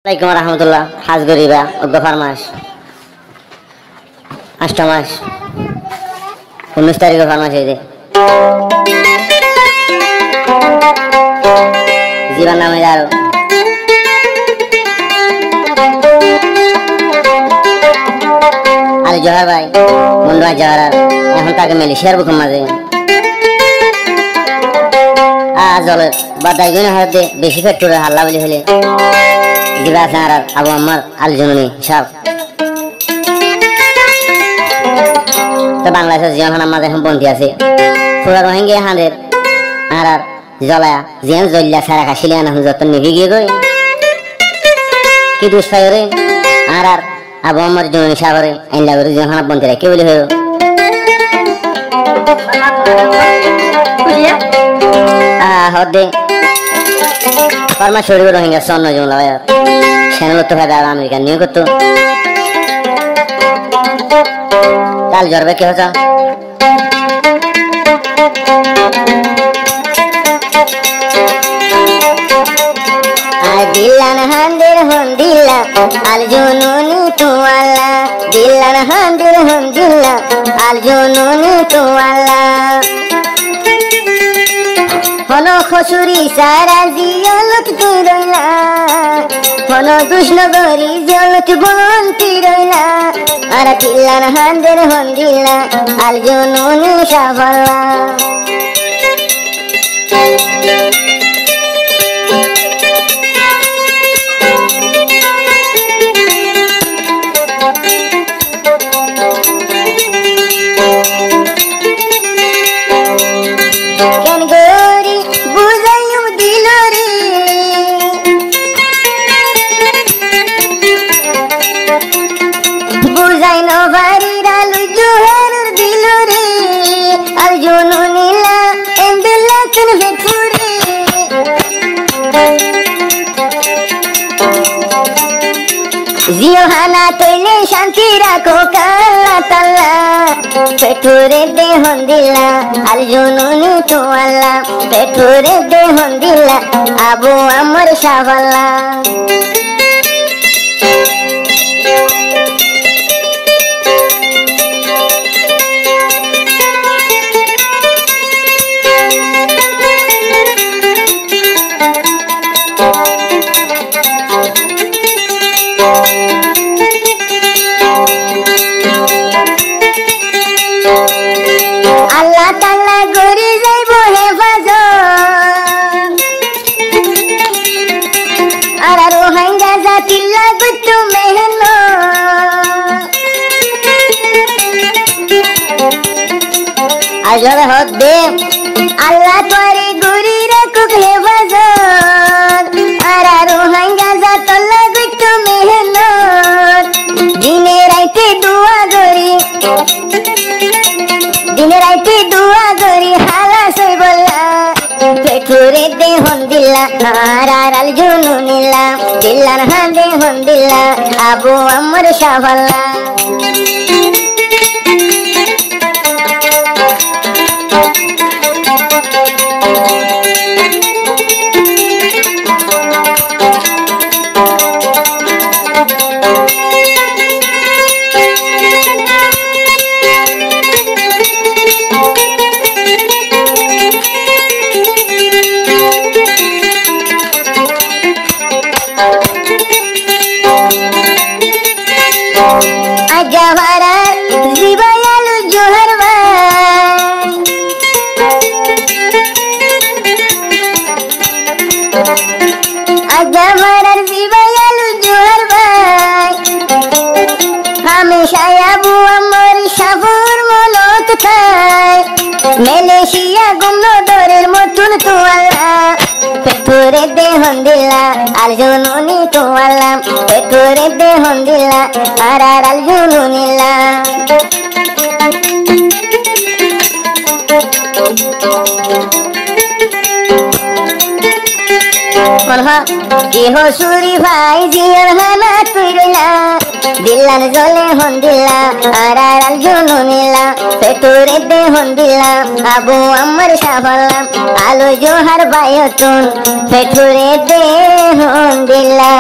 আসসালামু আলাইকুম রহমতুল্লাহ। হাজ গরিবা গফার মাস 8 মাস 19 তারিখ গফার মাস এই যে জীবন নামে আরো আলী জোহার ভাই মুন্ডা জোহার এখন তাকে মালয়েশিয়ার বুকুম মাঝে জলের বাদাই গুণ হাতে বেশি পেট্রোলের হাল্লা বলি হলে দিবা সারা আবু আম্মার আল জুনুনি সব তো বাংলাদেশের জিয়ান আমাদের এখন বন্ধি আছে পুরা রোহিঙ্গা হাঁদের আর জলায়া জিয়ান জল্লা সারা কাশিলিয়ান এখন যত নিভি গিয়ে গই কি দুষ্পাই রে আর আবু আম্মার জুনুনি সাগরে আইনলা করে জিয়ান বন্ধি রাখে বলি হলো হদে Farma shori rohingya sonno jumla ya. Channel to phada America new kotto. Kal jorbe ke hocha. Dilan handir hundilla al jununi tu alla. Dilan handir hundilla al jununi tu alla. Hono khosuri sara ziyalat tiroila Hono dushnagori ziyalat bonti roila Ara dillan handir hondilla al jununi shafalla Ziohana tole shanti rakho kalla talla Peture de hondilla al jununi tu alla Peture de hondilla abu amar shawalla Allah Ta'ala gori jaibo hefazat Ara rohingya zatilla guttu mehno Ajore hodde Allah twari gori rakuk hefazat Ara rohingya zatilla guttu mehno Dine raite dua gori Dine raite dua gori hala soy bolla Peture de hondilla arar al jununilla Dillan hande hondilla abu amar shafalla Jawharar zibayalu johar bhai Jawharar zibayalu johar bhai Hamesha abu amar shafur molot thai Malaysia gumno dorer motun tu alla Peture de hondilla al jununi tu alla Peture de hondilla arar al jununilla Malha iho suri bhai jiyar hana tuirila Dillan jole hondilla arar al jununilla Peture de hondilla abu amar shafalla Alu johar bayotun Peture de hondilla